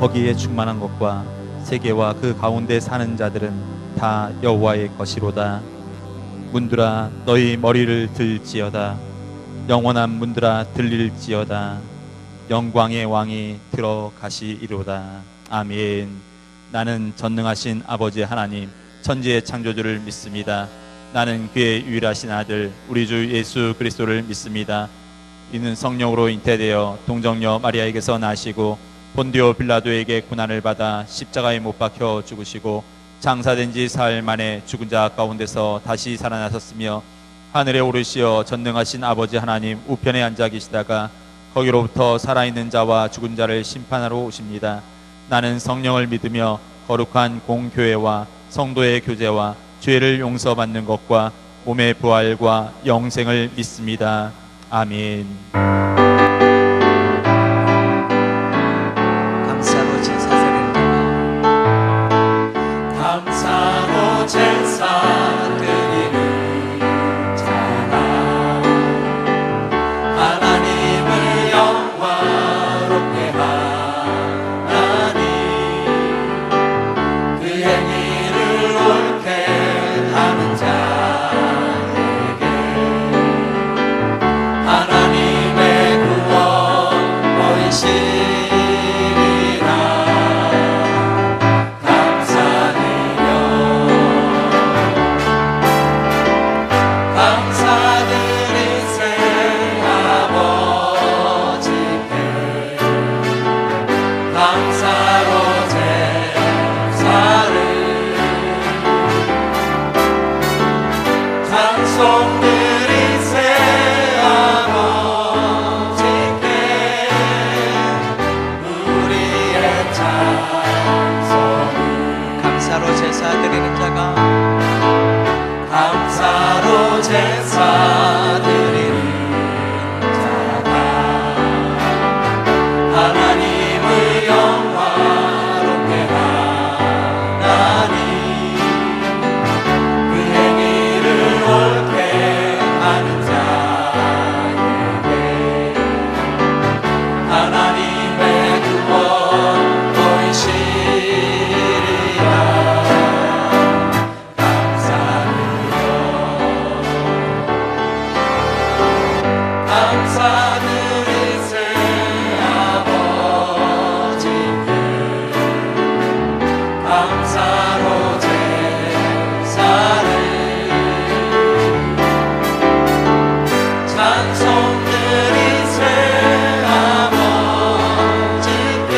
거기에 충만한 것과 세계와 그 가운데 사는 자들은 다 여호와의 것이로다. 문들아 너희 머리를 들지어다. 영원한 문들아 들릴지어다. 영광의 왕이 들어가시리로다. 아멘. 나는 전능하신 아버지 하나님 천지의 창조주를 믿습니다. 나는 그의 유일하신 아들 우리 주 예수 그리스도를 믿습니다. 이는 성령으로 잉태되어 동정녀 마리아에게서 나시고 본디오 빌라도에게 고난을 받아 십자가에 못 박혀 죽으시고 장사된 지 사흘 만에 죽은 자 가운데서 다시 살아나셨으며 하늘에 오르시어 전능하신 아버지 하나님 우편에 앉아 계시다가 거기로부터 살아있는 자와 죽은 자를 심판하러 오십니다. 나는 성령을 믿으며 거룩한 공교회와 성도의 교제와 죄를 용서받는 것과 몸의 부활과 영생을 믿습니다. 아멘. 감사로 제사 드리는 감사로 제사 드리는 자가 하나님을 영화롭게 하나니 그 행위를 옳게 하는 자에게 하나님의 구원 보이시리라. 감사드려 감사드리세 아버지께 감사로 제사를 찬송드리세 아버지께 우리의 찬송을 감사로 제사 드리는 자가 감사로 제사 드리는 자가 하나님을 영화롭게 하나니 그 행위를 옳게 하는 자에게 하나님의 구원 보이시리라. 감사드리세 아버지께 감사로 제사를 찬송드리세 아버지께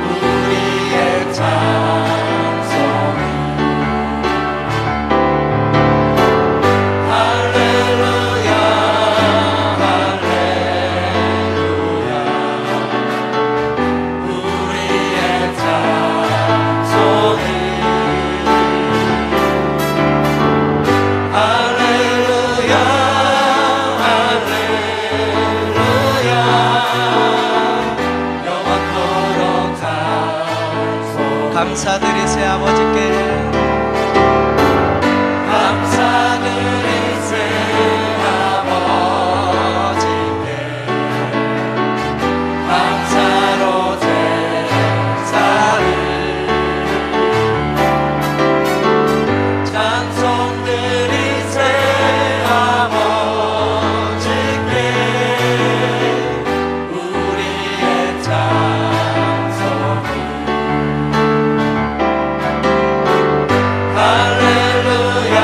우리의 찬송을 할렐루야 할렐루야 우리의 찬송을 할렐루야 할렐루야 영원토록 찬송 감사드리세 아버지께 감사드리세 아버지께 감사로 제사를 찬송드리세 아버지께 우리의 찬송을 할렐루야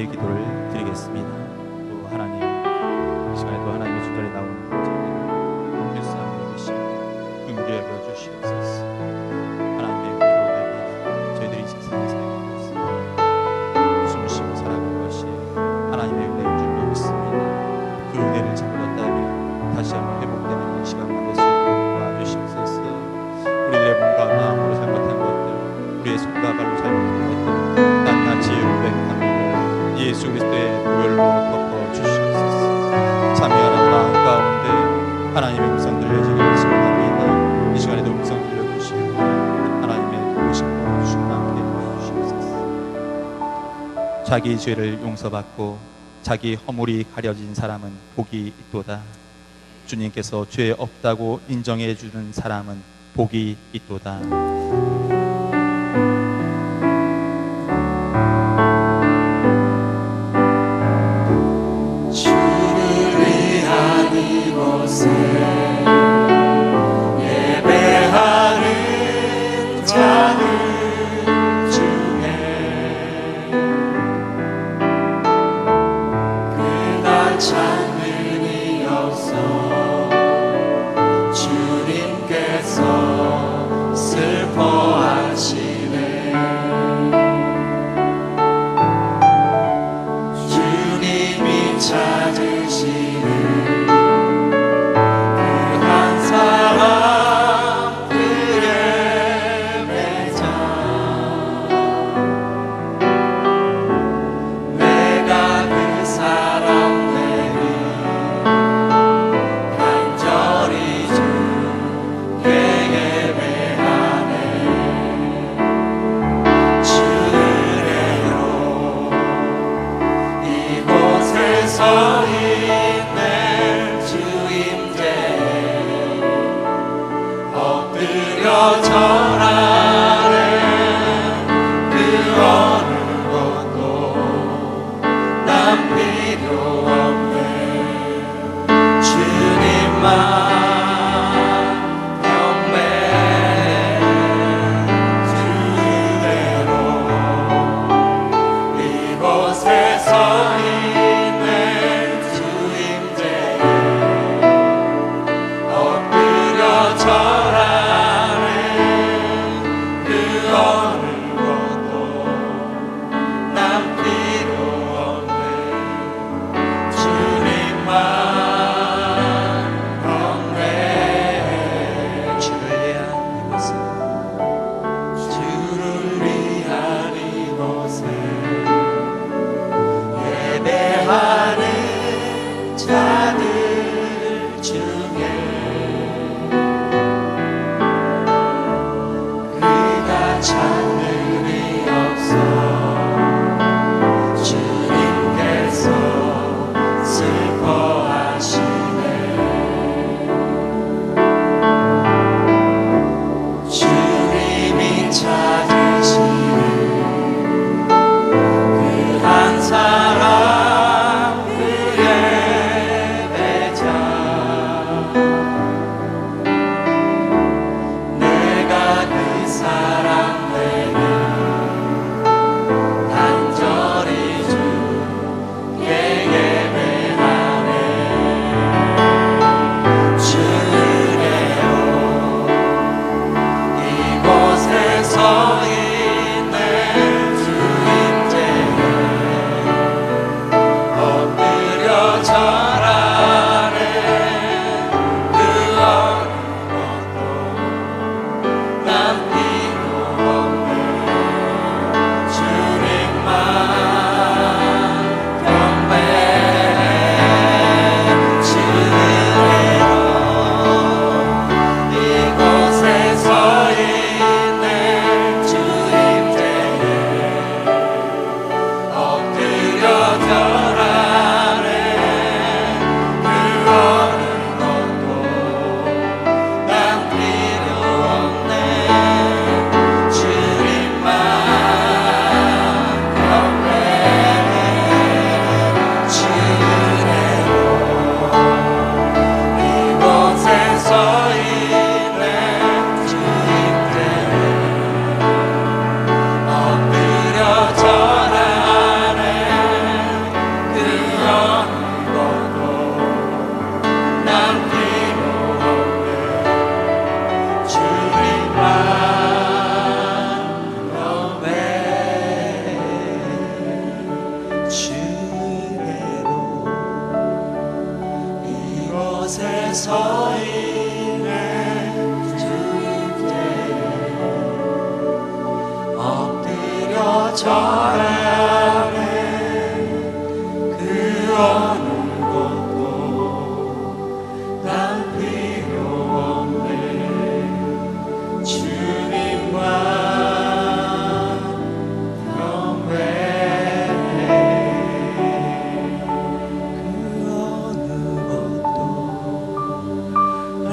간절히 기도를 드리겠습니다. 또 하나님, 이 시간에도 하나님의 주절에 나오는 저희들 예수님을 믿으시고 긍휼히 여겨 주시옵소서. 하나님의 은혜로 저희들이 이 세상에 살고 있습니다. 숨쉬고 살아가는 것이 하나님의 은혜인 줄로 믿습니다. 그 은혜를 잘못했다면 다시 한번 회복되는 이 시간 만들 수 있도록 도와주시옵소서. 우리의 몸과 마음으로 잘못한 것들, 우리의 손과 발로 잘못한 것들 낱낱이 고백합니다. 예수 그리스도의 보혈로 덮어주시옵소서. 참여하는 마음 가운데 하나님의 음성 들려지기를 소원합니다. 이 시간에도 음성 들려주시고 하나님의 도우심과 주심과 함께 해주시옵소서. 자기 죄를 용서받고 자기 허물이 가려진 사람은 복이 있도다. 주님께서 죄 없다고 인정해 주는 사람은 복이 있도다. 주를 위한 이곳에 예배하는 자들 중에 그가 찾는 이 없어 주님께서 슬퍼하시네. 주님이 찾으시는 그 한 사람 그의 매자 내가 그 사람 되니 간절히 주께 예배하네. 주 은혜로 이곳에 서 있네. 주 임재에 엎드려 절하네. 그 어느 것도 난 필요 없네. 주님만 경배해. 주 은혜로 이곳에 서 있네. 주 임재에 엎드려 절하네. 그 어느 것도 난 필요 없네. 주님만 경배해. 주를 위한 이곳에 주를 위한 이곳에 예배하는 자들 중에 그가 찾는 이 없어 주님께서 슬퍼하시네. 주님이 찾으시는 그 한 사람 그의 서 있는 주님께 엎드려 절하는 그 어느 것도 난 필요 없네. 주님만 경배해. 그 어느 것도 난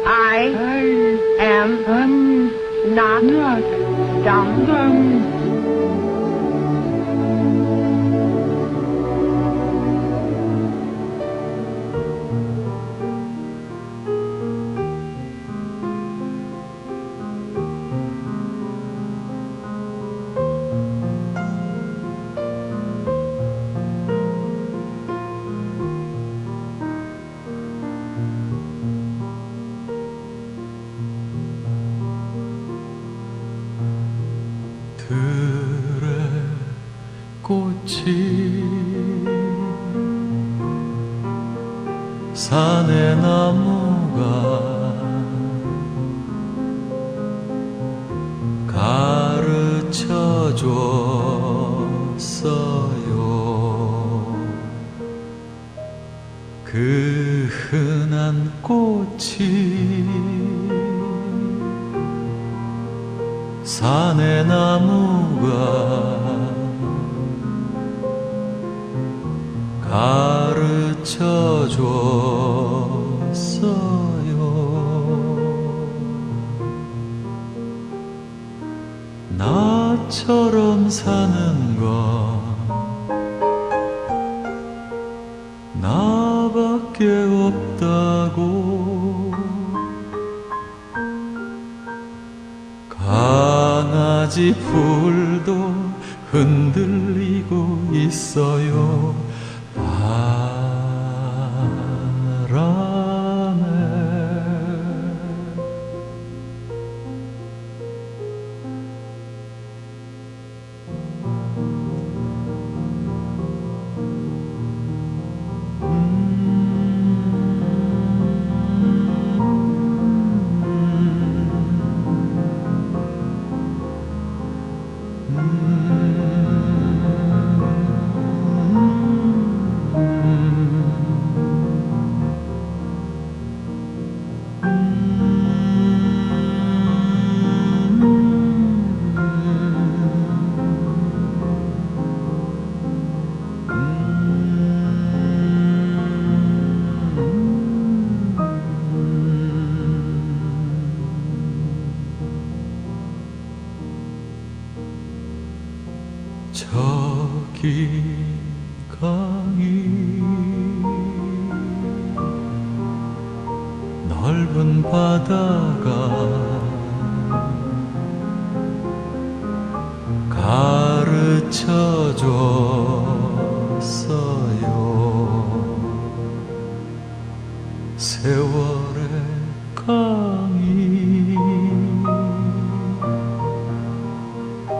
I am not dumb. 들의 꽃이 산의 나무가 가르쳐 줬어요. 그 흔한 꽃이 산의 나무가 가르쳐 줬어요. 나처럼 사는 건 나밖에 없다고 강아지 풀도 흔들리고 있어요. 바람에 저기 강이 넓은 바다가 가르쳐 줬어요. 세월의 강이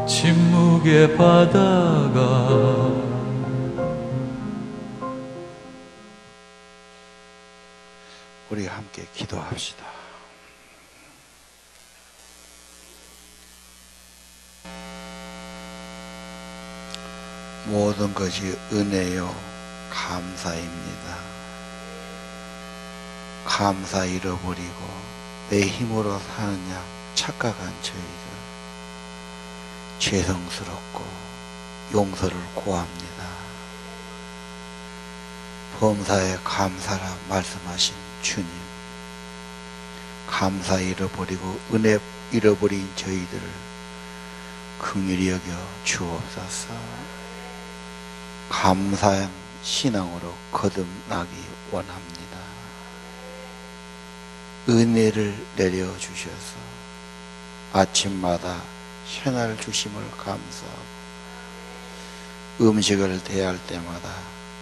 침묵의 바다가 우리 함께 기도합시다. 모든 것이 은혜요 감사입니다. 감사 잃어버리고 내 힘으로 사느냐 착각한 저희들 죄송스럽고 용서를 구합니다. 범사에 감사라 말씀하신 주님, 감사 잃어버리고 은혜 잃어버린 저희들을 긍휼히 여겨 주옵소서. 감사한 신앙으로 거듭나기 원합니다. 은혜를 내려주셔서 아침마다 새날 주심을 감사하고 음식을 대할 때마다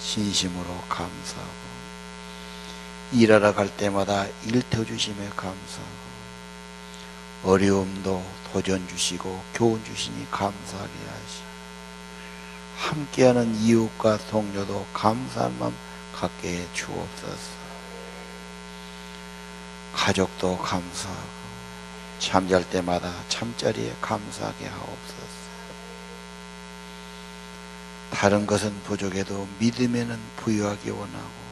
진심으로 감사하고 일하러 갈 때마다 일터 주심에 감사하고 어려움도 도전 주시고 교훈 주시니 감사하게 하시고 함께하는 이웃과 동료도 감사한 마음 갖게 해 주옵소서. 가족도 감사하고 잠잘 때마다 잠자리에 감사하게 하옵소서. 다른 것은 부족해도 믿음에는 부유하기 원하고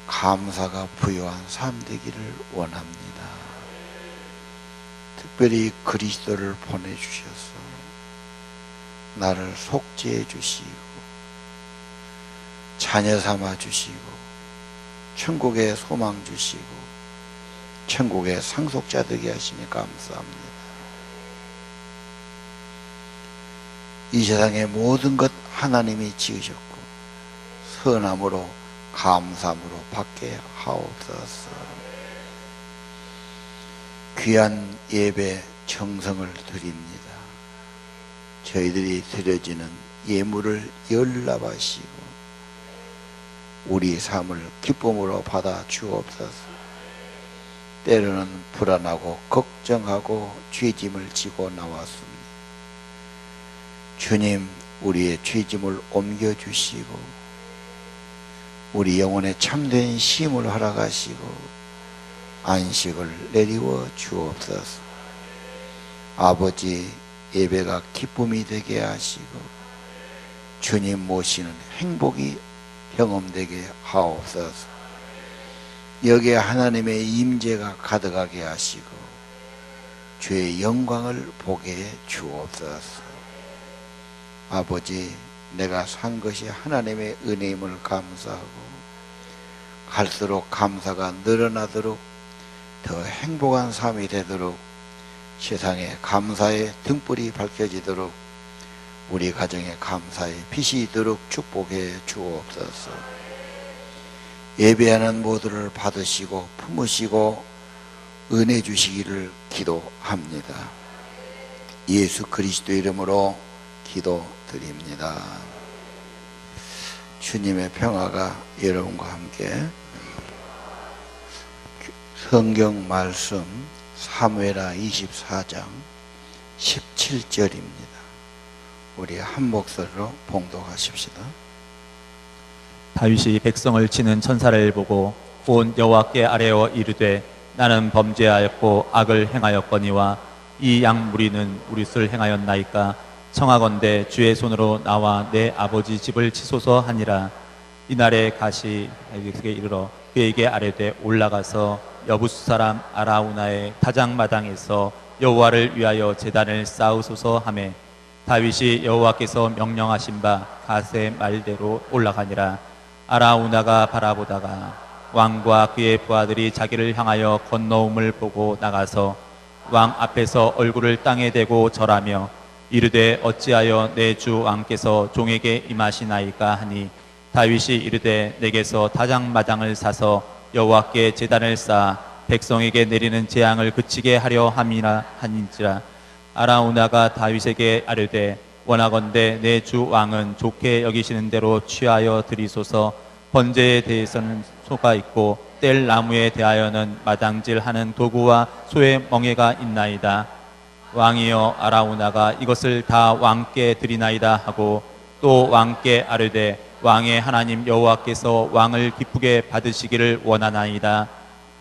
감사가 부유한 삶 되기를 원합니다. 특별히 그리스도를 보내주셔서 나를 속죄해 주시고 자녀 삼아 주시고 천국의 소망 주시고 천국의 상속자 되게 하시니 감사합니다. 이 세상의 모든 것 하나님이 지으셨고 선함으로 감사함으로 받게 하옵소서. 귀한 예배 정성을 드립니다. 저희들이 드려지는 예물을 열납하시고 우리 삶을 기쁨으로 받아 주옵소서. 때로는 불안하고 걱정하고 죄짐을 지고 나왔습니다. 주님, 우리의 죄짐을 옮겨주시고 우리 영혼에 참된 쉼을 허락하시고 안식을 내리워 주옵소서. 아버지, 예배가 기쁨이 되게 하시고 주님 모시는 행복이 경험되게 하옵소서. 여기에 하나님의 임재가 가득하게 하시고 주의 영광을 보게 해 주옵소서. 아버지, 내가 산 것이 하나님의 은혜임을 감사하고 갈수록 감사가 늘어나도록 더 행복한 삶이 되도록 세상에 감사의 등불이 밝혀지도록 우리 가정에 감사의 빛이 있도록 축복해 주옵소서. 예배하는 모두를 받으시고 품으시고 은혜 주시기를 기도합니다. 예수 그리스도 이름으로 기도드립니다. 주님의 평화가 여러분과 함께. 성경 말씀 사무엘하 24장 17절입니다. 우리 한 목소리로 봉독하십시다. 다윗이 백성을 치는 천사를 보고 온 여호와께 아뢰어 이르되 나는 범죄하였고 악을 행하였거니와 이 양 무리는 무릇을 행하였나이까. 청하건대 주의 손으로 나와 내 아버지 집을 치소서 하니라. 이날에 가시 다윗에게 이르러 그에게 아뢰되 올라가서 여부스 사람 아라우나의 타작마당에서 여호와를 위하여 제단을 쌓으소서 하매 다윗이 여호와께서 명령하신 바 가세 말대로 올라가니라. 아라우나가 바라보다가 왕과 그의 부하들이 자기를 향하여 건너옴을 보고 나가서 왕 앞에서 얼굴을 땅에 대고 절하며 이르되 어찌하여 내 주 왕께서 종에게 임하시나이까 하니 다윗이 이르되 내게서 타작마당을 사서 여호와께 제단을 쌓아 백성에게 내리는 재앙을 그치게 하려 함이라 하니지라. 아라우나가 다윗에게 아뢰되 원하건대 내 주 왕은 좋게 여기시는 대로 취하여 드리소서. 번제에 대해서는 소가 있고 뗄 나무에 대하여는 마당질하는 도구와 소의 멍에가 있나이다. 왕이여 아라우나가 이것을 다 왕께 드리나이다 하고 또 왕께 아뢰되 왕의 하나님 여호와께서 왕을 기쁘게 받으시기를 원하나이다.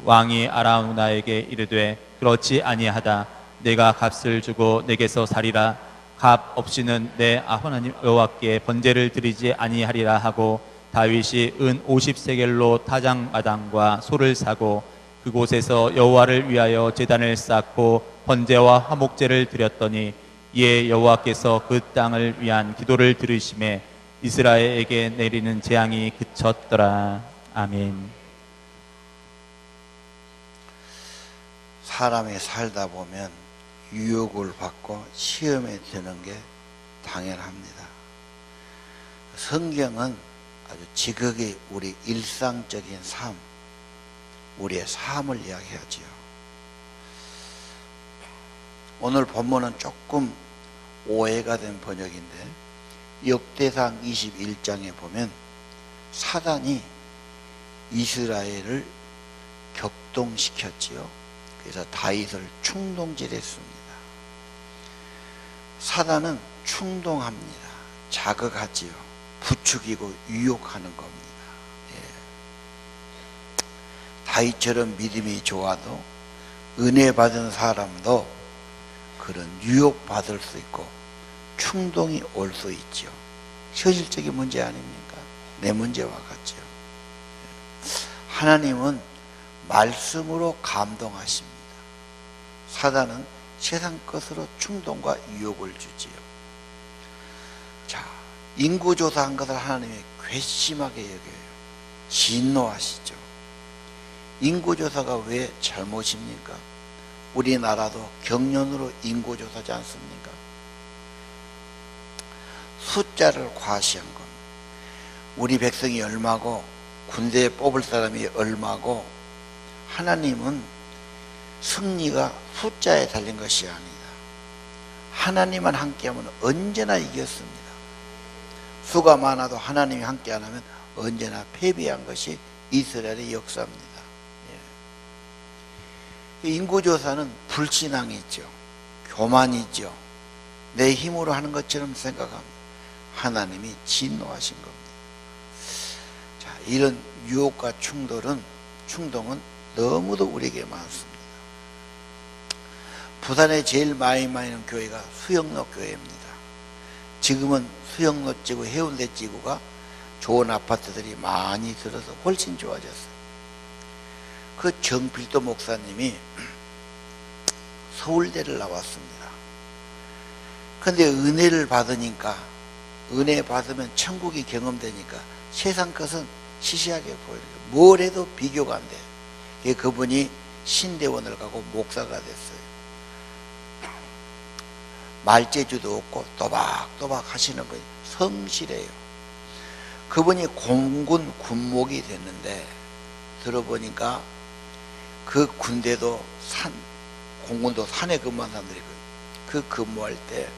왕이 아라우나에게 이르되 그렇지 아니하다. 내가 값을 주고 내게서 사리라. 값 없이는 내 하나님 여호와께 번제를 드리지 아니하리라 하고 다윗이 은 50세겔로 타작마당과 소를 사고 그곳에서 여호와를 위하여 제단을 쌓고 번제와 화목제를 드렸더니 이에 여호와께서 그 땅을 위한 기도를 들으심에 이스라엘에게 내리는 재앙이 그쳤더라. 아멘. 사람이 살다 보면 유혹을 받고 시험에 드는 게 당연합니다. 성경은 아주 지극히 우리 일상적인 삶, 우리의 삶을 이야기하지요. 오늘 본문은 조금 오해가 된 번역인데 역대상 21장에 보면 사단이 이스라엘을 격동시켰지요. 그래서 다윗을 충동질했습니다. 사단은 충동합니다. 자극하지요. 부추기고 유혹하는 겁니다. 다윗처럼 믿음이 좋아도 은혜 받은 사람도 그런 유혹받을 수 있고 충동이 올 수 있죠. 현실적인 문제 아닙니까? 내 문제와 같죠. 하나님은 말씀으로 감동하십니다. 사단은 세상 것으로 충동과 유혹을 주지요. 자, 인구조사한 것을 하나님이 괘씸하게 여겨요. 진노하시죠. 인구조사가 왜 잘못입니까? 우리나라도 경련으로 인구조사지 않습니까? 숫자를 과시한 겁니다. 우리 백성이 얼마고 군대에 뽑을 사람이 얼마고, 하나님은 승리가 숫자에 달린 것이 아니다. 하나님만 함께하면 언제나 이겼습니다. 수가 많아도 하나님이 함께 안 하면 언제나 패배한 것이 이스라엘의 역사입니다. 예. 인구조사는 불신앙이죠. 교만이죠. 내 힘으로 하는 것처럼 생각합니다. 하나님이 진노하신 겁니다. 자, 이런 유혹과 충동은 너무도 우리에게 많습니다. 부산에 제일 많이 있는 교회가 수영로 교회입니다. 지금은 수영로 지구, 해운대 지구가 좋은 아파트들이 많이 들어서 훨씬 좋아졌어요. 그 정필도 목사님이 서울대를 나왔습니다. 그런데 은혜를 받으니까, 은혜 받으면 천국이 경험되니까 세상 것은 시시하게 보여요. 뭘 해도 비교가 안 돼. 그분이 신대원을 가고 목사가 됐어요. 말재주도 없고 또박또박 하시는 분이 성실해요. 그분이 공군 군목이 됐는데, 들어보니까 그 군대도 공군도 산에 근무한 사람들이거든요. 그 근무할 때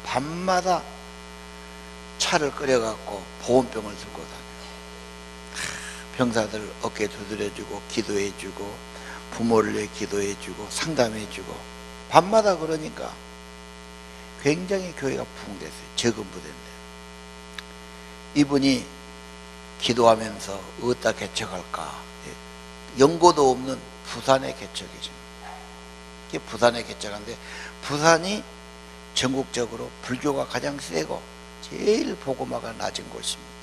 밤마다 차를 끓여갖고 보온병을 들고 다녀요. 병사들 어깨 두드려주고 기도해주고 부모를 위해 기도해주고 상담해주고 밤마다. 그러니까 굉장히 교회가 부흥됐어요. 적은 부대인데 이분이 기도하면서 어디다 개척할까, 연고도 없는 부산에 개척이십니다. 부산에 개척한데, 부산이 전국적으로 불교가 가장 세고 제일 복음화가 낮은 곳입니다.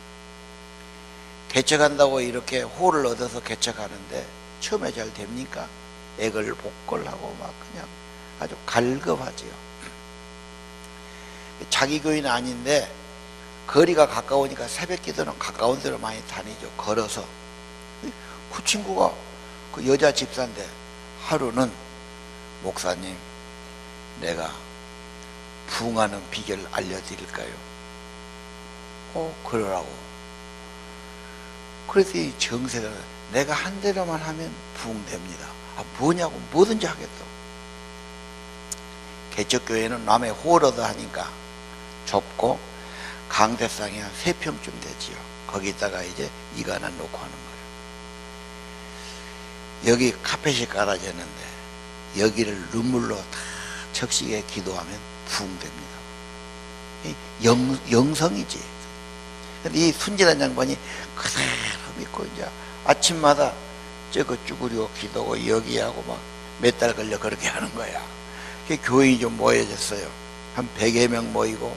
개척한다고 이렇게 호를 얻어서 개척하는데 처음에 잘 됩니까? 애걸복걸하고 막 그냥 아주 갈급하지요. 자기 교회는 아닌데 거리가 가까우니까 새벽 기도는 가까운 데로 많이 다니죠. 걸어서. 그 친구가 그 여자 집사인데 하루는 목사님, 내가 부흥하는 비결을 알려드릴까요? 그러라고. 그래서 이 정세가 내가 한 대로만 하면 부흥됩니다. 뭐냐고, 뭐든지 하겠다. 개척교회는 남의 호를 얻어 하니까 좁고 강대상이 한 3평쯤 되지요. 거기다가 이제 이관을 놓고 하는 거예요. 여기 카펫이 깔아졌는데 여기를 눈물로 다 적시게 기도하면 부흥됩니다. 영성이지. 근데 이 순진한 양반이 그대로 믿고 이제 아침마다 저거 쭈그리고 기도하고 여기하고 막 몇 달 걸려 그렇게 하는 거야. 교인이 좀 모여졌어요. 한 100여 명 모이고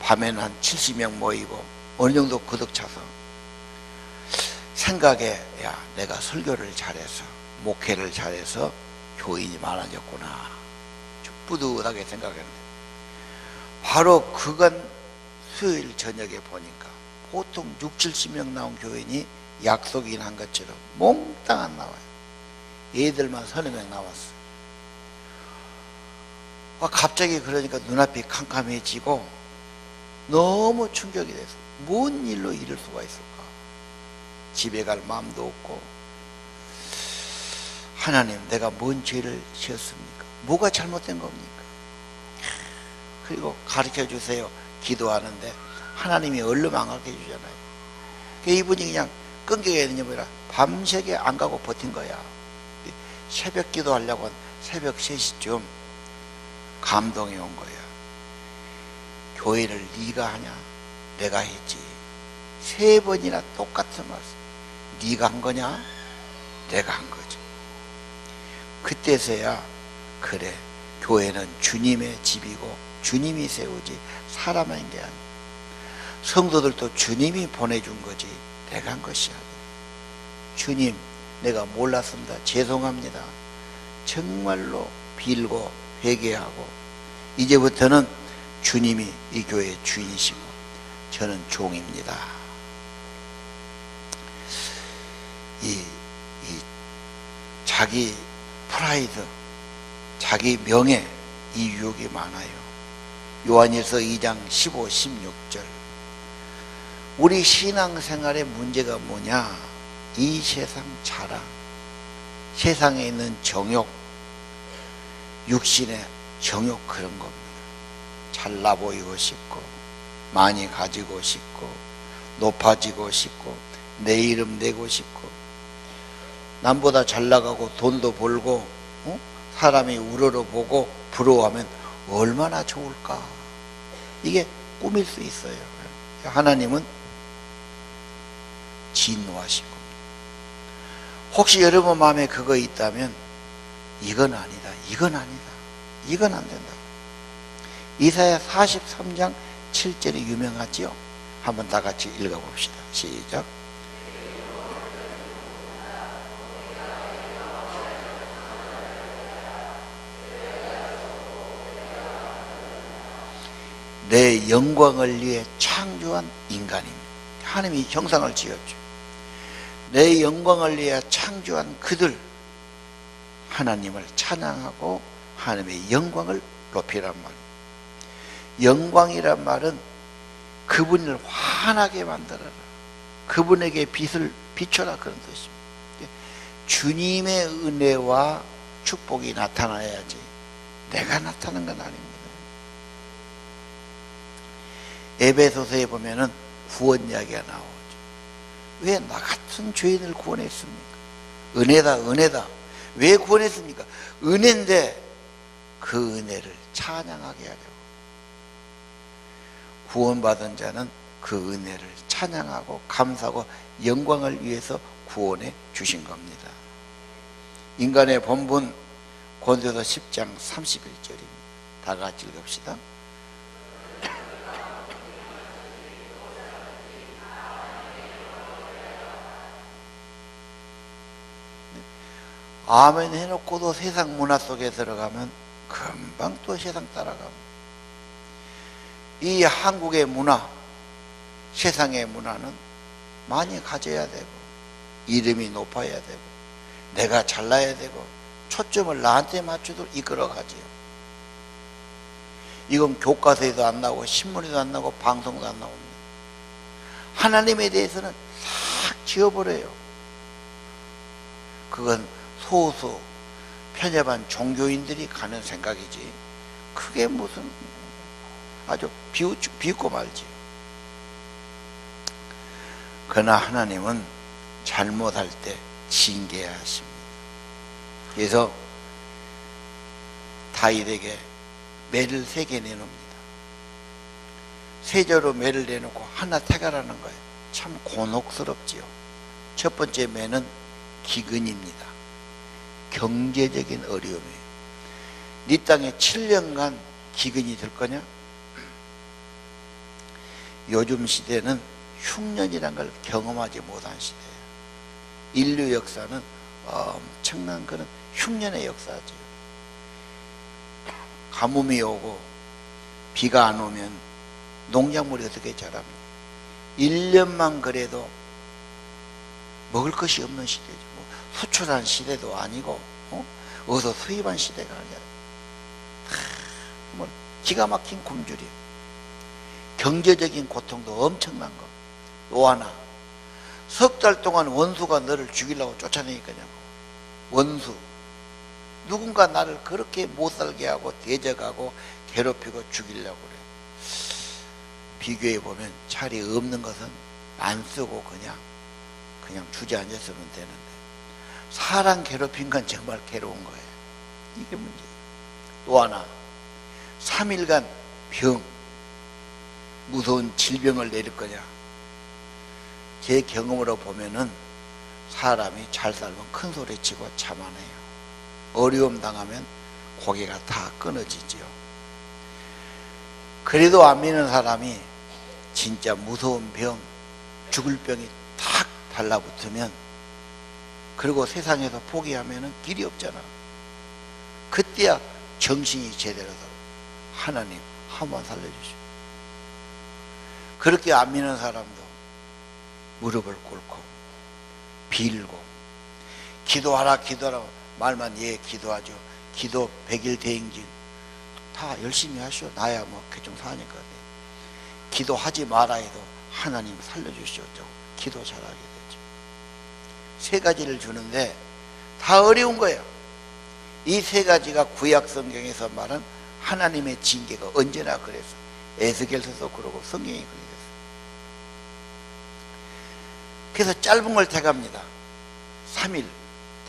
밤에는 한 70명 모이고 어느 정도 거득 차서 생각에, 야, 내가 설교를 잘해서 목회를 잘해서 교인이 많아졌구나. 뿌듯하게 생각했는데 바로 그간 수요일 저녁에 보니까 보통 6, 70명 나온 교인이 약속이 난 것처럼 몽땅 안 나와요. 애들만 30명 나왔어요. 갑자기 그러니까 눈앞이 캄캄해지고 너무 충격이 됐어요. 뭔 일로 이럴 수가 있을까? 집에 갈 마음도 없고, 하나님, 내가 뭔 죄를 지었습니까? 뭐가 잘못된 겁니까? 그리고 가르쳐 주세요. 기도하는데 하나님이 얼른 안 가르쳐 주잖아요. 이분이 그냥 끈기가 있는 게 뭐라 밤새게 안 가고 버틴 거야. 새벽 기도하려고 새벽 3시쯤 감동이 온 거야. 교회를 네가 하냐? 내가 했지. 3번이나 똑같은 말씀. 네가 한 거냐? 내가 한 거지. 그때서야 그래, 교회는 주님의 집이고 주님이 세우지 사람의 게 아니야. 성도들도 주님이 보내준 거지 내가 한 것이 아니야. 주님, 내가 몰랐습니다. 죄송합니다. 정말로 빌고 회개하고 이제부터는 주님이 이 교회의 주인이시고 저는 종입니다. 이 자기 프라이드, 자기 명예, 이 유혹이 많아요. 요한일서 2장 15, 16절. 우리 신앙생활의 문제가 뭐냐? 이 세상 자랑, 세상에 있는 정욕, 육신의 정욕, 그런 겁니다. 잘나 보이고 싶고, 많이 가지고 싶고, 높아지고 싶고, 내 이름 내고 싶고, 남보다 잘 나가고 돈도 벌고, 사람이 우러러보고 부러워하면 얼마나 좋을까. 이게 꿈일 수 있어요. 하나님은 진노하신 겁니다. 혹시 여러분 마음에 그거 있다면 이건 아니다, 이건 아니다, 이건 안 된다. 이사야 43장 7절이 유명하지요. 한번 다 같이 읽어봅시다. 시작. 내 영광을 위해 창조한 인간입니다. 하나님이 형상을 지었죠. 내 영광을 위해 창조한 그들, 하나님을 찬양하고 하나님의 영광을 높이란 말입니다. 영광이란 말은 그분을 환하게 만들어라, 그분에게 빛을 비춰라, 그런 뜻입니다. 주님의 은혜와 축복이 나타나야지 내가 나타난 건 아닙니다. 에베소서에 보면은 구원 이야기가 나오죠. 왜 나 같은 죄인을 구원했습니까? 은혜다, 은혜다. 왜 구원했습니까? 은혜인데 그 은혜를 찬양하게 하려고. 구원받은 자는 그 은혜를 찬양하고 감사하고 영광을 위해서 구원해 주신 겁니다. 인간의 본분, 고린도서 10장 31절입니다. 다 같이 읽읍시다. 아멘 해놓고도 세상 문화 속에 들어가면 금방 또 세상 따라갑니다. 이 한국의 문화, 세상의 문화는 많이 가져야 되고, 이름이 높아야 되고, 내가 잘나야 되고, 초점을 나한테 맞추도록 이끌어가지요. 이건 교과서에도 안 나오고 신문에도 안 나오고 방송도 안 나옵니다. 하나님에 대해서는 싹 지워버려요. 그건 소수 편협한 종교인들이 가는 생각이지, 그게 무슨 아주 비웃고 말지. 그러나 하나님은 잘못할 때 징계하십니다. 그래서 다윗에게 매를 3개 내놓습니다. 세조로 매를 내놓고 하나 택하라는 거예요. 참 곤혹스럽지요. 첫 번째 매는 기근입니다. 경제적인 어려움이에요. 네 땅에 7년간 기근이 될 거냐? 요즘 시대는 흉년이란 걸 경험하지 못한 시대예요. 인류 역사는 엄청난 그런 흉년의 역사죠. 가뭄이 오고 비가 안 오면 농작물이 어떻게 자랍니까? 1년만 그래도 먹을 것이 없는 시대죠. 뭐 수출한 시대도 아니고 어디서 수입한 시대가 아니라 뭐 기가 막힌 굶주림, 경제적인 고통도 엄청난 거. 또 하나, 석 달 동안 원수가 너를 죽이려고 쫓아내니까 원수, 누군가 나를 그렇게 못 살게 하고 대적하고 괴롭히고 죽이려고 그래. 비교해 보면 차라리 없는 것은 안 쓰고 그냥 주저앉았으면 되는데, 사람 괴롭힌 건 정말 괴로운 거예요. 이게 문제예요. 또 하나, 3일간 무서운 질병을 내릴 거냐. 제 경험으로 보면은 사람이 잘 살면 큰 소리 치고 자만해요. 어려움 당하면 고개가 다 끊어지지요. 그래도 안 믿는 사람이 진짜 무서운 병, 죽을 병이 탁 달라붙으면, 그리고 세상에서 포기하면 길이 없잖아. 그때야 정신이 제대로 들어. 하나님 한번 살려주시오. 그렇게 안 믿는 사람도 무릎을 꿇고 빌고 기도하라 말만 예 기도하죠. 기도 100일 대행진 다 열심히 하시오. 나야 뭐 개종 사니까. 기도하지 말아 해도 하나님 살려주시오. 기도 잘하게 되죠. 세 가지를 주는데 다 어려운 거예요. 이 세 가지가 구약 성경에서 말한 하나님의 징계가 언제나 그래서 에스겔서도 그러고 성경이 그렇게 됐어요. 그래서 짧은 걸 택합니다. 3일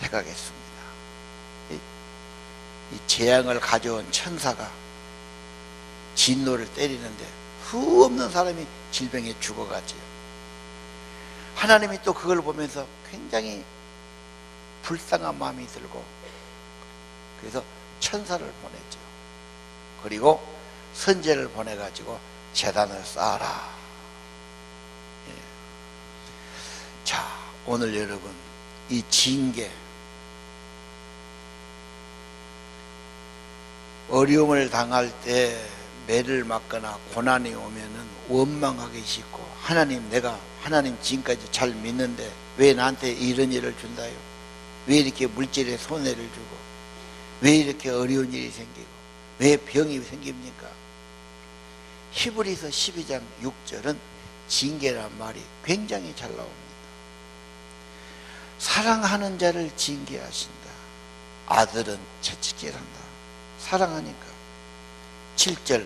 택하겠습니다. 이 재앙을 가져온 천사가 진노를 때리는데 수 없는 사람이 질병에 죽어가지요. 하나님이 또 그걸 보면서 굉장히 불쌍한 마음이 들고 그래서 천사를 보내죠. 그리고 선제를 보내가지고 제단을 쌓아라. 예. 자, 오늘 여러분 이 징계, 어려움을 당할 때 매를 맞거나 고난이 오면은 원망하기 쉽고 하나님 지금까지 잘 믿는데 왜 나한테 이런 일을 준다요? 왜 이렇게 물질에 손해를 주고 왜 이렇게 어려운 일이 생기고 왜 병이 생깁니까? 히브리서 12장 6절은 징계란 말이 굉장히 잘 나옵니다. 사랑하는 자를 징계하신다. 아들은 채찍질한다. 사랑하니까. 7절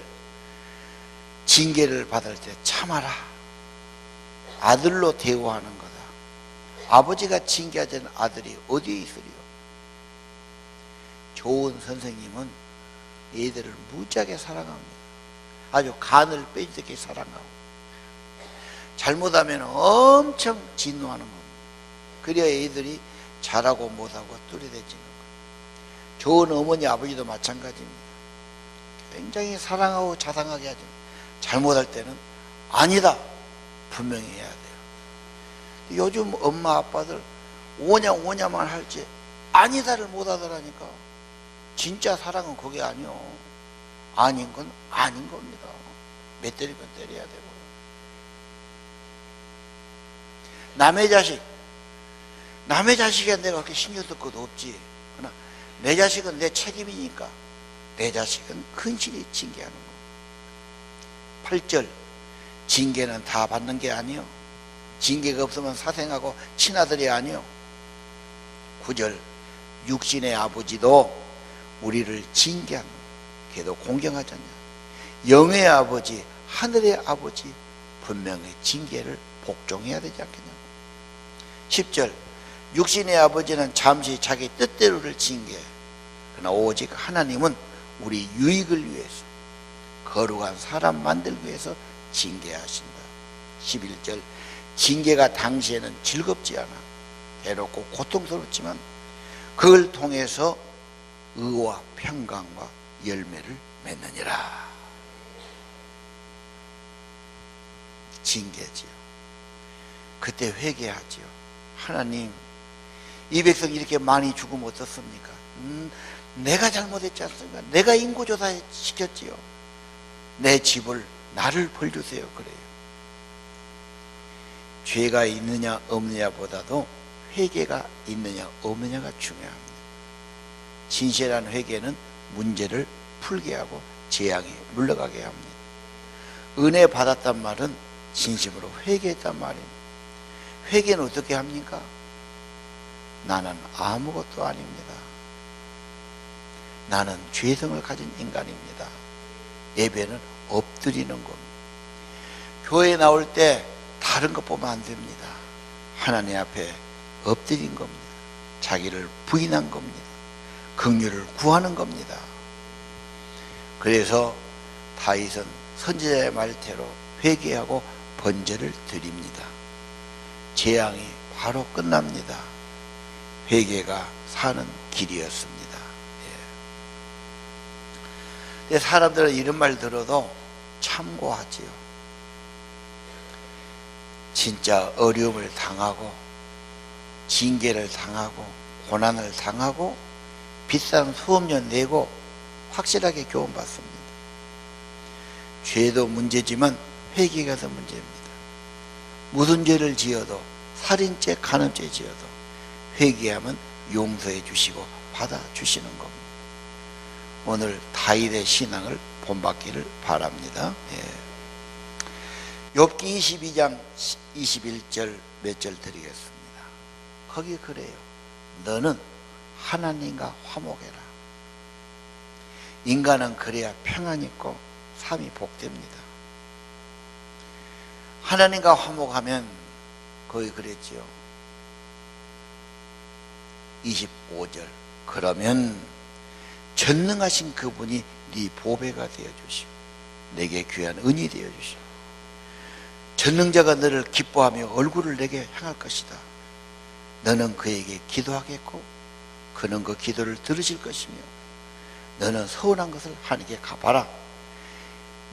징계를 받을 때 참아라. 아들로 대우하는 거다. 아버지가 징계하자는 아들이 어디에 있으리요? 좋은 선생님은 애들을 무지하게 사랑합니다. 아주 간을 빼지게 사랑하고 잘못하면 엄청 진노하는 겁니다. 그래야 애들이 잘하고 못하고 뚜렷해지는 거예요. 좋은 어머니 아버지도 마찬가지입니다. 굉장히 사랑하고 자상하게 하죠. 잘못할 때는 아니다 분명히 해야 돼요. 요즘 엄마 아빠들 오냐만 할지 아니다를 못 하더라니까. 진짜 사랑은 그게 아니요. 아닌 건 아닌 겁니다. 몇 때리면 때려야 되고. 남의 자식에 내가 그렇게 신경 쓸 것도 없지. 그러나 내 자식은 내 책임이니까 내 자식은 근실히 징계하는 거. 8절 징계는 다 받는 게 아니요. 징계가 없으면 사생하고 친아들이 아니요. 9절 육신의 아버지도 우리를 징계하는 걔도 공경하지 않냐. 영의 아버지 하늘의 아버지 분명히 징계를 복종해야 되지 않겠냐. 10절 육신의 아버지는 잠시 자기 뜻대로를 징계해. 그러나 오직 하나님은 우리 유익을 위해서 거룩한 사람 만들기 위해서 징계하신다. 11절 징계가 당시에는 즐겁지 않아. 괴롭고 고통스럽지만 그걸 통해서 의와 평강과 열매를 맺느니라. 징계지요. 그때 회개하지요. 하나님 이 백성 이렇게 많이 죽으면 어떻습니까? 내가 잘못했지 않습니까? 내가 인구조사 시켰지요. 내 집을 나를 벌주세요. 그래요. 죄가 있느냐 없느냐 보다도 회개가 있느냐 없느냐가 중요합니다. 진실한 회개는 문제를 풀게 하고 재앙이 물러가게 합니다. 은혜 받았단 말은 진심으로 회개했단 말입니다. 회개는 어떻게 합니까? 나는 아무것도 아닙니다. 나는 죄성을 가진 인간입니다. 예배는 엎드리는 겁니다. 교회에 나올 때 다른 것 보면 안 됩니다. 하나님 앞에 엎드린 겁니다. 자기를 부인한 겁니다. 긍휼을 구하는 겁니다. 그래서 다윗은 선지자의 말대로 회개하고 번제를 드립니다. 재앙이 바로 끝납니다. 회개가 사는 길이었습니다. 예. 사람들은 이런 말 들어도 참고하지요. 진짜 어려움을 당하고 징계를 당하고 고난을 당하고 비싼 수업료 내고 확실하게 교훈받습니다. 죄도 문제지만 회개가 더 문제입니다. 무슨 죄를 지어도 살인죄, 간음죄 지어도 회개하면 용서해 주시고 받아주시는 겁니다. 오늘 다윗의 신앙을 본받기를 바랍니다. 욥기 22장 21절 몇 절 드리겠습니다. 거기 그래요. 너는 하나님과 화목해라. 인간은 그래야 평안 있고 삶이 복됩니다. 하나님과 화목하면 거기 그랬지요. 25절 그러면 전능하신 그분이 네 보배가 되어주시고 내게 귀한 은이 되어주시고 전능자가 너를 기뻐하며 얼굴을 내게 향할 것이다. 너는 그에게 기도하겠고 그는 그 기도를 들으실 것이며 너는 서운한 것을 하나님께 갚아라.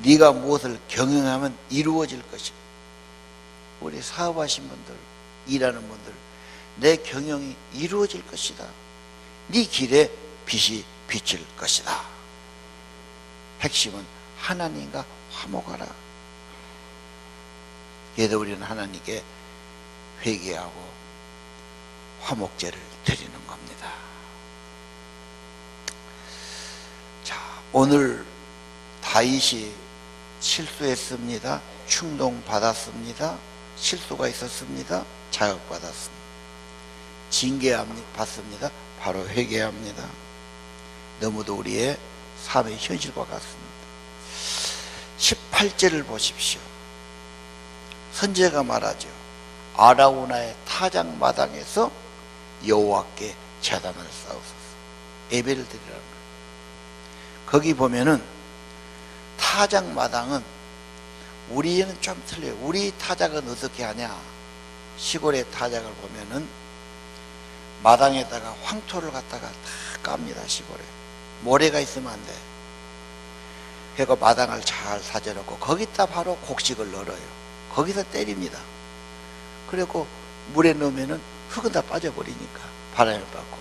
네가 무엇을 경영하면 이루어질 것이고 우리 사업하신 분들, 일하는 분들 내 경영이 이루어질 것이다. 네 길에 빛이 비칠 것이다. 핵심은 하나님과 화목하라. 그래서 우리는 하나님께 회개하고 화목제를 드리는 겁니다. 자, 오늘 다윗이 실수했습니다. 충동받았습니다. 실수가 있었습니다. 자극받았습니다. 징계받습니다. 바로 회개합니다. 너무도 우리의 삶의 현실과 같습니다. 18절을 보십시오. 선지자가 말하죠. 아라우나의 타작마당에서 여호와께 제단을 쌓으소서. 예배를 드리라는 거예요. 거기 보면은 타작마당은 우리는 좀 틀려요. 우리 타작은 어떻게 하냐? 시골의 타작을 보면은 마당에다가 황토를 갖다가 다 깝니다. 시골에 모래가 있으면 안 돼. 그러니까 마당을 잘 사져놓고 거기다 바로 곡식을 널어요. 거기서 때립니다. 그리고 물에 넣으면은 흙은 다 빠져버리니까 바람을 받고.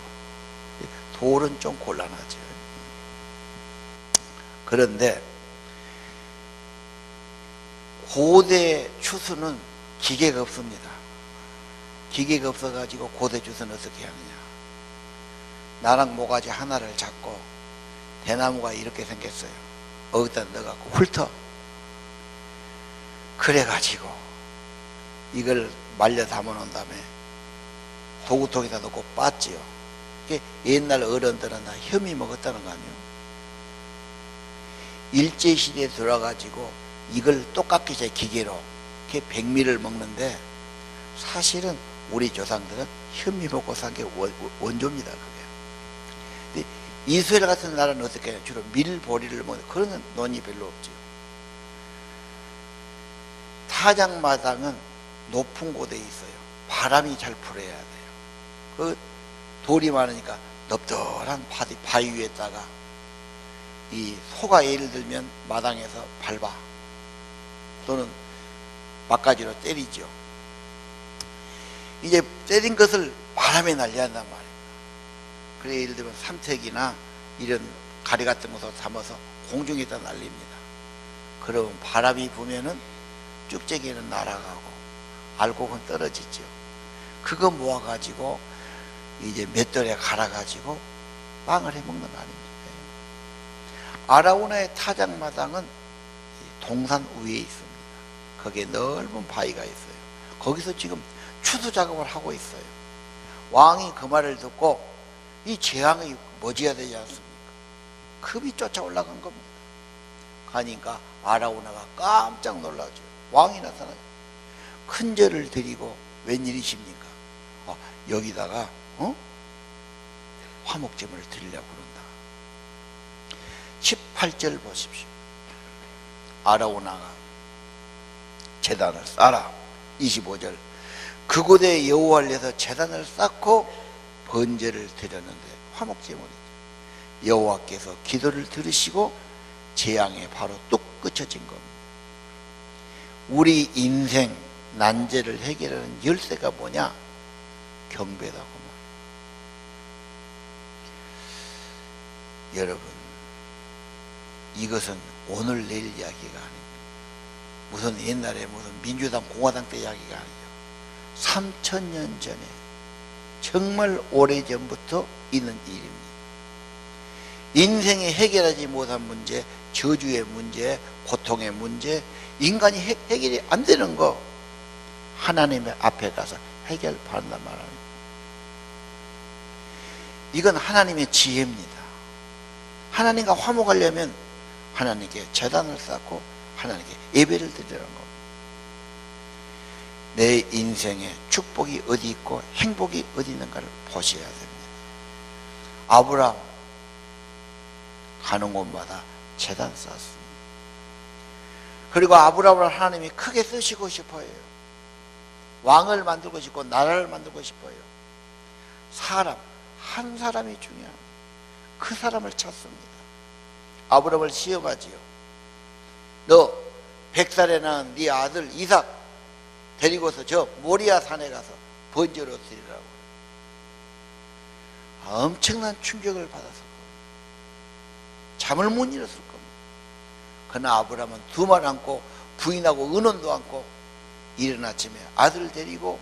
돌은 좀 곤란하죠. 그런데 고대 추수는 기계가 없습니다. 기계가 없어가지고 고대 추수는 어떻게 하느냐? 나랑 모가지 하나를 잡고 대나무가 이렇게 생겼어요. 어디다 넣어갖고 훑어. 그래가지고 이걸 말려 담아놓은 다음에 도구통에다 넣고 빻지요. 이게 옛날 어른들은 다 혐이 먹었다는 거 아니에요? 일제시대에 들어가지고 이걸 똑같이 제 기계로 이렇게 백미를 먹는데 사실은 우리 조상들은 현미 먹고 산 게 원조입니다. 그게. 근데 이스라엘 같은 나라는 어떻게 해요? 주로 밀보리를 먹는 그런 논이 별로 없죠. 타작마당은 높은 곳에 있어요. 바람이 잘 불어야 돼요. 그 돌이 많으니까 넙덜한 바위 위에다가 이 소가 예를 들면 마당에서 밟아 또는 막가지로 때리죠. 이제 때린 것을 바람에 날려야 한단 말이에요. 그래 예를 들면 삼택이나 이런 가리 같은 것을 담아서 공중에다 날립니다. 그러면 바람이 부면은 쭉재기는 날아가고 알곡은 떨어지죠. 그거 모아가지고 이제 맷돌에 갈아가지고 빵을 해먹는 거 아닙니까? 아라우나의 타작마당은 동산 위에 있습니다. 거기에 넓은 바위가 있어요. 거기서 지금 추수 작업을 하고 있어요. 왕이 그 말을 듣고 이 재앙이 멎어야 되지 않습니까? 급이 쫓아 올라간 겁니다. 가니까 아라우나가 깜짝 놀라죠. 왕이 나타나죠. 큰 절을 드리고 웬일이십니까? 여기다가 화목제물을 드리려고 그런다. 18절 보십시오. 아라우나가 제단을 쌓아. 25절 그곳에 여호와를 위해서 제단을 쌓고 번제를 드렸는데 화목제물이죠. 여호와께서 기도를 들으시고 재앙에 바로 뚝 그쳐진 겁니다. 우리 인생 난제를 해결하는 열쇠가 뭐냐? 경배다고 말이에요. 여러분, 이것은 오늘 내일 이야기가 아닙니다. 무슨 옛날에 무슨 민주당 공화당 때 이야기가 아니에요. 3000년 전에 정말 오래전부터 있는 일입니다. 인생이 해결하지 못한 문제, 저주의 문제, 고통의 문제, 인간이 해결이 안 되는 거 하나님의 앞에 가서 해결받는단 말입니다. 이건 하나님의 지혜입니다. 하나님과 화목하려면 하나님께 제단을 쌓고 하나님께 예배를 드리는 겁니다. 내 인생에 축복이 어디 있고 행복이 어디 있는가를 보셔야 됩니다. 아브라함 가는 곳마다 제단 쌓았습니다. 그리고 아브라함을 하나님이 크게 쓰시고 싶어요. 왕을 만들고 싶고 나라를 만들고 싶어요. 사람, 한 사람이 중요합니다. 그 사람을 찾습니다. 아브라함을 시험하지요. 너 100살에 낳은 네 아들 이삭 데리고서 저 모리아 산에 가서 번제로 드리라고. 엄청난 충격을 받았을 겁니다. 잠을 못 잃었을 겁니다. 그러나 아브라함은 두 말 안고 부인하고 은혼도 안고 이른 아침에 아들을 데리고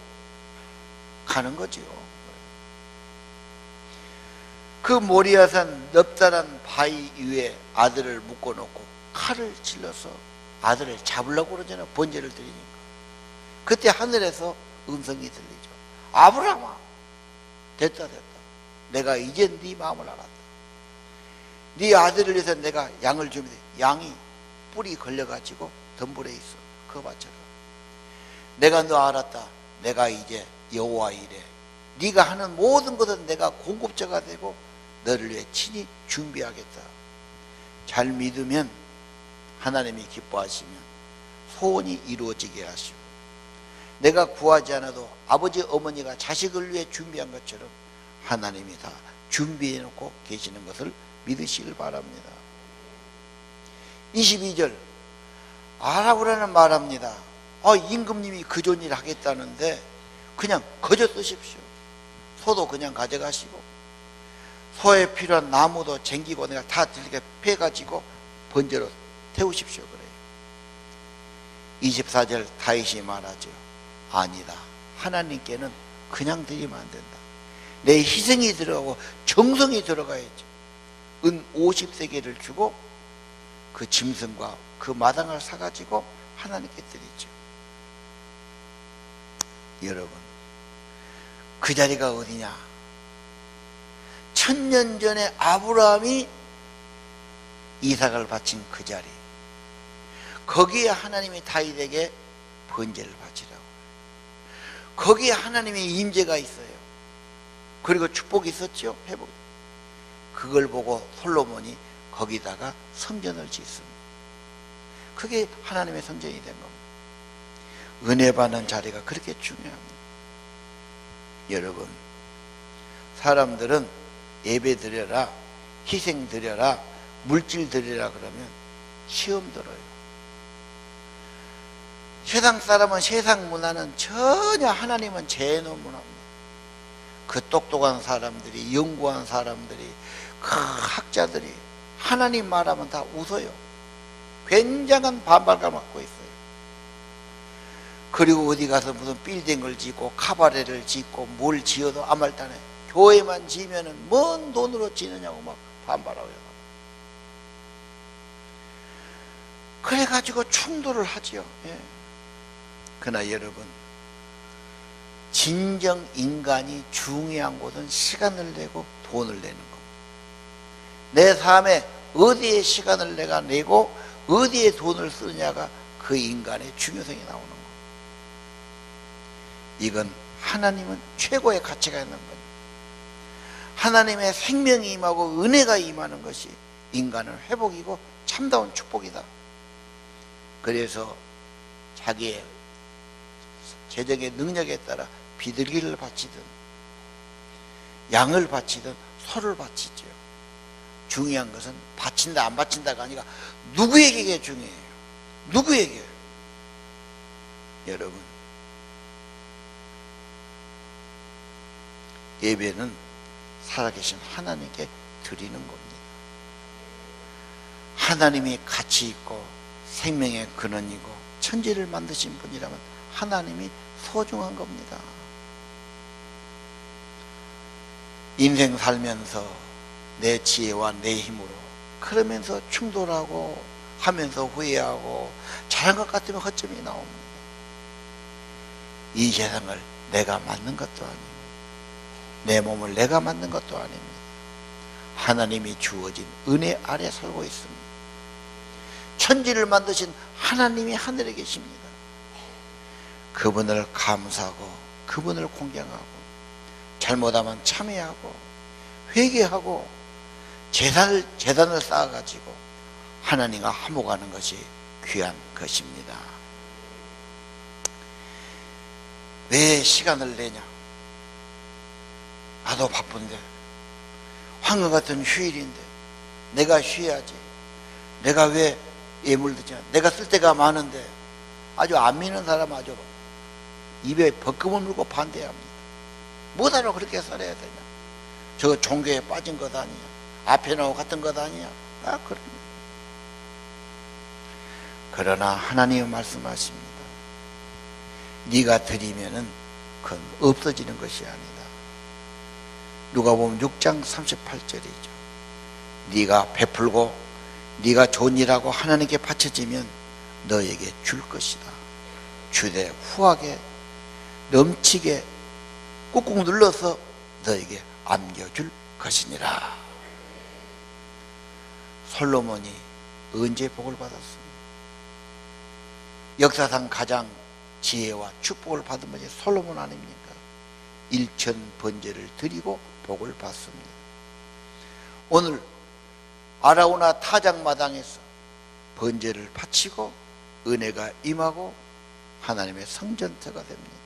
가는 거지요. 그 모리아산 넓다란 바위 위에 아들을 묶어놓고 칼을 찔러서 아들을 잡으려고 그러잖아요. 번제를 드리니까. 그때 하늘에서 음성이 들리죠. 아브라함아, 됐다. 내가 이제 네 마음을 알았다. 네 아들을 위해서 내가 양을 주면 돼. 양이 뿔이 걸려가지고 덤불에 있어. 그거 맞춰라. 내가 너 알았다. 내가 이제 여호와 이래. 네가 하는 모든 것은 내가 공급자가 되고 너를 위해 친히 준비하겠다. 잘 믿으면 하나님이 기뻐하시면 소원이 이루어지게 하시고, 내가 구하지 않아도 아버지 어머니가 자식을 위해 준비한 것처럼 하나님이 다 준비해 놓고 계시는 것을 믿으시길 바랍니다. 22절 알아보라는 말합니다. 임금님이 그 좋은 일 하겠다는데 그냥 거저 쓰십시오. 소도 그냥 가져가시고 소에 필요한 나무도 쟁기고 내가 다 들게 패가지고 번제로 태우십시오 그래요. 24절 다윗이 말하죠. 아니다. 하나님께는 그냥 드리면 안 된다. 내 희생이 들어가고 정성이 들어가야지. 은 50세겔을 주고 그 짐승과 그 마당을 사가지고 하나님께 드리죠. 여러분, 그 자리가 어디냐? 1000년 전에 아브라함이 이삭을 바친 그 자리, 거기에 하나님이 다윗에게 번제를 바치라고. 거기에 하나님의 임재가 있어요. 그리고 축복이 있었죠. 회복. 그걸 보고 솔로몬이 거기다가 성전을 짓습니다. 그게 하나님의 성전이 된 겁니다. 은혜 받는 자리가 그렇게 중요합니다. 여러분, 사람들은 예배 드려라, 희생 드려라, 물질 드리라 그러면 시험 들어요. 세상 사람은, 세상 문화는 전혀, 하나님은 제노 문화입니다. 그 똑똑한 사람들이, 연구한 사람들이, 그 학자들이 하나님 말하면 다 웃어요. 굉장한 반발감을 갖고 있어요. 그리고 어디 가서 무슨 빌딩을 짓고 카바레를 짓고 뭘 지어도 아무 말도 안 해. 교회만 지면은 뭔 돈으로 지느냐고 막 반발하고. 그래가지고 충돌을 하지요. 예. 그러나 여러분, 진정 인간이 중요한 곳은 시간을 내고 돈을 내는 겁니다. 내 삶에 어디에 시간을 내가 내고 어디에 돈을 쓰느냐가 그 인간의 중요성이 나오는 겁니다. 이건 하나님은 최고의 가치가 있는 겁니다. 하나님의 생명이 임하고 은혜가 임하는 것이 인간은 회복이고 참다운 축복이다. 그래서 자기의 재정의 능력에 따라 비둘기를 바치든 양을 바치든 소를 바치죠. 중요한 것은 바친다 안 바친다가 아니라 누구에게 중요해요. 누구에게. 여러분, 예배는 살아계신 하나님께 드리는 겁니다. 하나님이 가치 있고 생명의 근원이고 천지를 만드신 분이라면 하나님이 소중한 겁니다. 인생 살면서 내 지혜와 내 힘으로 그러면서 충돌하고 하면서 후회하고 잘한 것 같으면 허점이 나옵니다. 이 세상을 내가 만든 것도 아니고 내 몸을 내가 만든 것도 아닙니다. 하나님이 주어진 은혜 아래 살고 있습니다. 천지를 만드신 하나님이 하늘에 계십니다. 그분을 감사하고 그분을 공경하고 잘못하면 참회하고 회개하고 재단을 쌓아가지고 하나님과 화목하는 것이 귀한 것입니다. 왜 시간을 내냐? 나도 바쁜데 황금 같은 휴일인데 내가 쉬어야지. 내가 왜 예물 드냐? 내가 쓸 데가 많은데 아주 안 믿는 사람 아주 입에 벗금을 물고 반대합니다. 뭐하러 그렇게 살아야 되냐? 저 종교에 빠진 것 아니야? 앞에 나와 같은 것 아니야? 그럽니다. 그러나 하나님은 말씀하십니다. 네가 드리면은 그건 없어지는 것이 아니다. 누가복음 6장 38절이죠. 네가 베풀고 네가 좋은 일하고 하나님께 바쳐지면 너에게 줄 것이다. 주되 후하게 넘치게 꾹꾹 눌러서 너에게 안겨줄 것이니라. 솔로몬이 언제 복을 받았습니까? 역사상 가장 지혜와 축복을 받은 분이 솔로몬 아닙니까? 1000번제를 드리고 복을 받습니다. 오늘 아라우나 타작마당에서 번제를 바치고 은혜가 임하고 하나님의 성전터가 됩니다.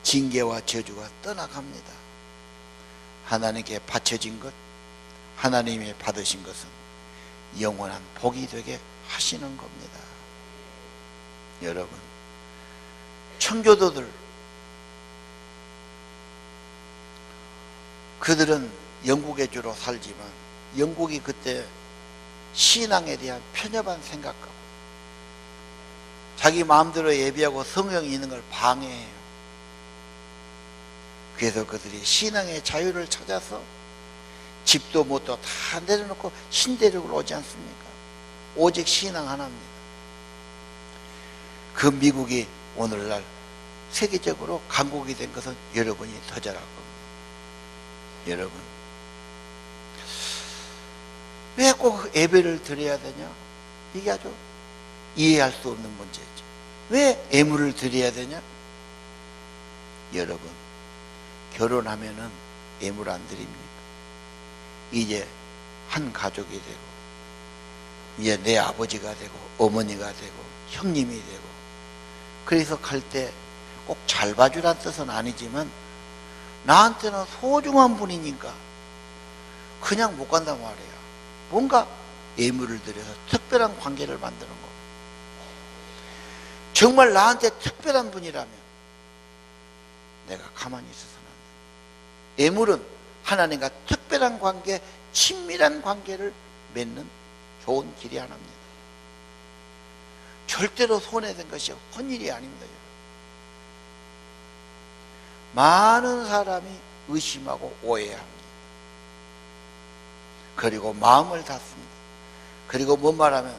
징계와 저주가 떠나갑니다. 하나님께 바쳐진 것, 하나님이 받으신 것은 영원한 복이 되게 하시는 겁니다. 여러분, 청교도들, 그들은 영국에 주로 살지만 영국이 그때 신앙에 대한 편협한 생각하고 자기 마음대로 예배하고 성경이 있는 걸 방해해요. 그래서 그들이 신앙의 자유를 찾아서 집도 뭣도 다 내려놓고 신대륙을 오지 않습니까? 오직 신앙 하나입니다. 그 미국이 오늘날 세계적으로 강국이 된 것은 여러분이 더 잘할 겁니다. 여러분, 왜 꼭 예배를 드려야 되냐? 이게 아주 이해할 수 없는 문제죠. 왜 예물을 드려야 되냐? 여러분, 결혼하면은 예물 안 드립니까? 이제 한 가족이 되고 이제 내 아버지가 되고 어머니가 되고 형님이 되고, 그래서 갈 때 꼭 잘 봐주란 뜻은 아니지만 나한테는 소중한 분이니까 그냥 못 간단 말이야. 뭔가 예물을 드려서 특별한 관계를 만드는 거. 정말 나한테 특별한 분이라면 내가 가만히 있어서는 안 돼. 예물은 하나님과 특별한 관계, 친밀한 관계를 맺는 좋은 길이 하나입니다. 절대로 손해된 것이 헛일이 아닙니다. 많은 사람이 의심하고 오해합니다. 그리고 마음을 닫습니다. 그리고 뭔 말하면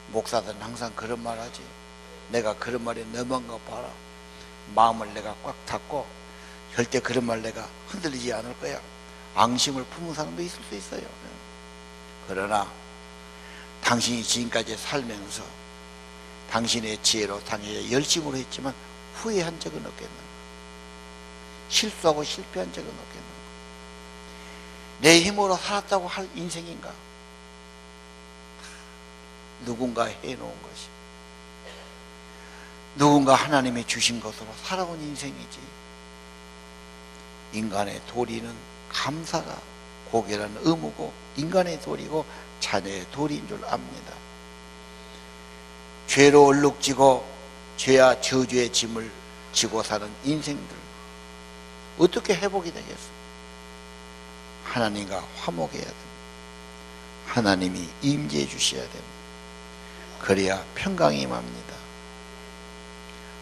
목사들은 항상 그런 말 하지. 내가 그런 말에 넘어간 거 봐라. 마음을 내가 꽉 닫고 절대 그런 말 내가 흔들리지 않을 거야. 앙심을 품은 사람도 있을 수 있어요. 그러나 당신이 지금까지 살면서 당신의 지혜로 당신의 열심으로 했지만 후회한 적은 없겠는가? 실수하고 실패한 적은 없겠는가? 내 힘으로 살았다고 할 인생인가? 누군가 해놓은 것이, 누군가 하나님이 주신 것으로 살아온 인생이지. 인간의 도리는 감사가 고결한 의무고 인간의 도리고 자녀의 도리인 줄 압니다. 죄로 얼룩지고 죄와 저주의 짐을 지고 사는 인생들 어떻게 회복이 되겠어? 하나님과 화목해야 됩니다. 하나님이 임재해 주셔야 됩니다. 그래야 평강이 임합니다.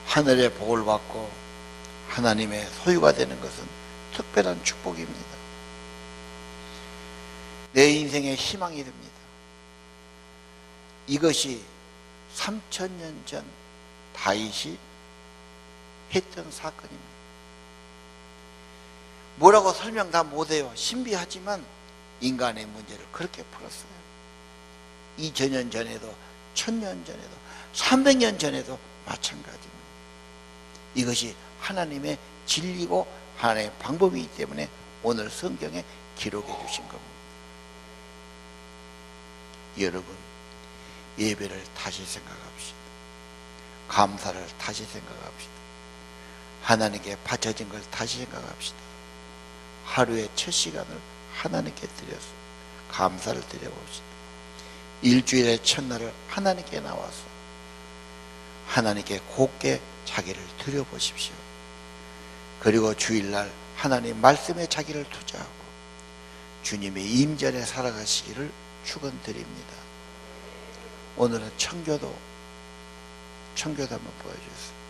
하늘의 복을 받고 하나님의 소유가 되는 것은 특별한 축복입니다. 내 인생의 희망이 됩니다. 이것이 3000년 전 다윗이 했던 사건입니다. 뭐라고 설명 다 못해요. 신비하지만 인간의 문제를 그렇게 풀었어요. 2000년 전에도 1000년 전에도 300년 전에도 마찬가지입니다. 이것이 하나님의 진리고 하나님의 방법이기 때문에 오늘 성경에 기록해 주신 겁니다. 여러분, 예배를 다시 생각합시다. 감사를 다시 생각합시다. 하나님께 바쳐진 걸 다시 생각합시다. 하루의 첫 시간을 하나님께 드려서 감사를 드려봅시다. 일주일의 첫날을 하나님께 나와서 하나님께 곱게 자기를 드려보십시오. 그리고 주일날 하나님 말씀에 자기를 투자하고 주님의 임전에 살아가시기를 축원드립니다. 오늘은 청교도 한번 보여주세요.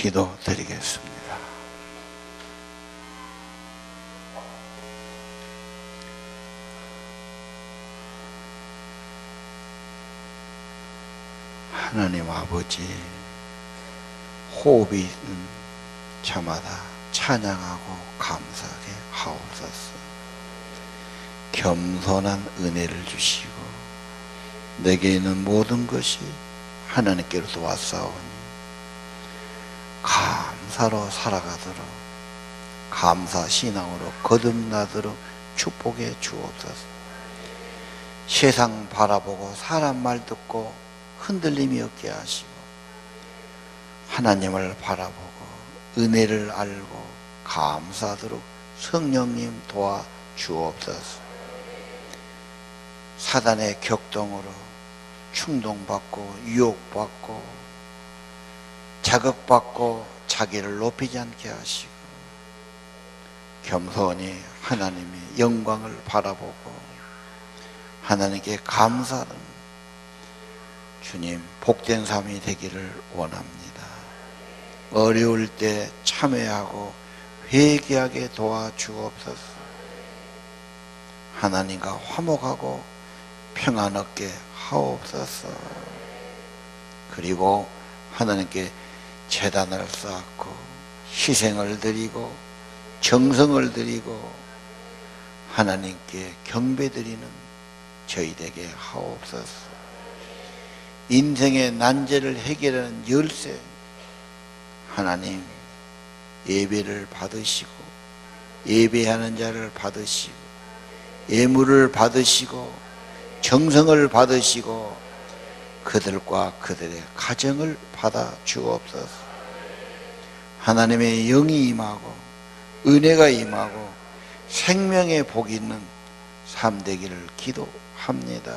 기도 드리겠습니다. 하나님 아버지, 호흡이 있는 저마다 찬양하고 감사하게 하옵소서. 겸손한 은혜를 주시고 내게 있는 모든 것이 하나님께로서 왔사오니 감사로 살아가도록, 감사 신앙으로 거듭나도록 축복해 주옵소서. 세상 바라보고 사람 말 듣고 흔들림이 없게 하시고 하나님을 바라보고 은혜를 알고 감사하도록 성령님 도와 주옵소서. 사단의 격동으로 충동받고 유혹받고 자극받고 자기를 높이지 않게 하시고 겸손히 하나님의 영광을 바라보고 하나님께 감사하는 주님 복된 삶이 되기를 원합니다. 어려울 때 참회하고 회개하게 도와주옵소서. 하나님과 화목하고 평안 얻게 하옵소서. 그리고 하나님께 제단을 쌓고 희생을 드리고 정성을 드리고 하나님께 경배드리는 저희 되게 하옵소서. 인생의 난제를 해결하는 열쇠, 하나님 예배를 받으시고 예배하는 자를 받으시고 예물을 받으시고 정성을 받으시고 그들과 그들의 가정을 받아 주옵소서. 하나님의 영이 임하고 은혜가 임하고 생명의 복이 있는 삶 되기를 기도합니다.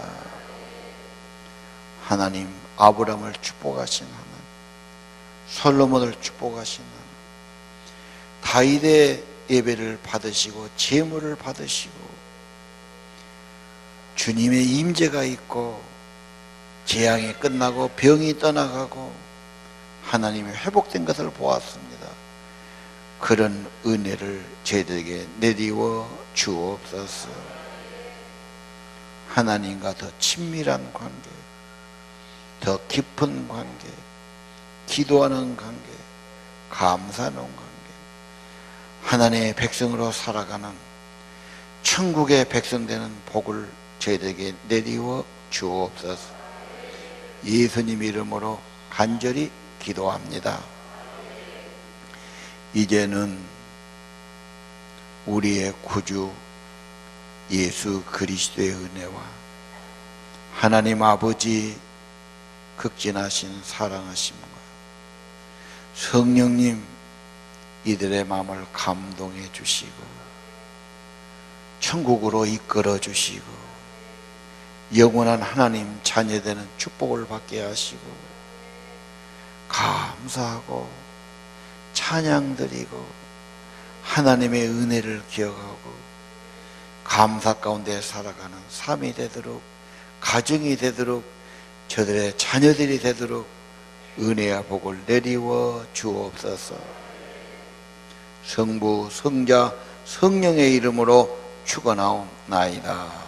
하나님 아브라함을 축복하신 하나님, 솔로몬을 축복하신 하나님, 다윗의 예배를 받으시고 제물을 받으시고 주님의 임재가 있고 재앙이 끝나고 병이 떠나가고 하나님이 회복된 것을 보았습니다. 그런 은혜를 저희들에게 내리워 주옵소서. 하나님과 더 친밀한 관계, 더 깊은 관계, 기도하는 관계, 감사하는 관계, 하나님의 백성으로 살아가는 천국의 백성 되는 복을 저희들에게 내리워 주옵소서. 예수님 이름으로 간절히 기도합니다. 이제는 우리의 구주 예수 그리스도의 은혜와 하나님 아버지 극진하신 사랑하심과 성령님 이들의 마음을 감동해 주시고 천국으로 이끌어 주시고 영원한 하나님 자녀되는 축복을 받게 하시고 감사하고 찬양드리고 하나님의 은혜를 기억하고 감사 가운데 살아가는 삶이 되도록, 가정이 되도록, 저들의 자녀들이 되도록 은혜와 복을 내리워 주옵소서. 성부, 성자, 성령의 이름으로 축원하옵나이다.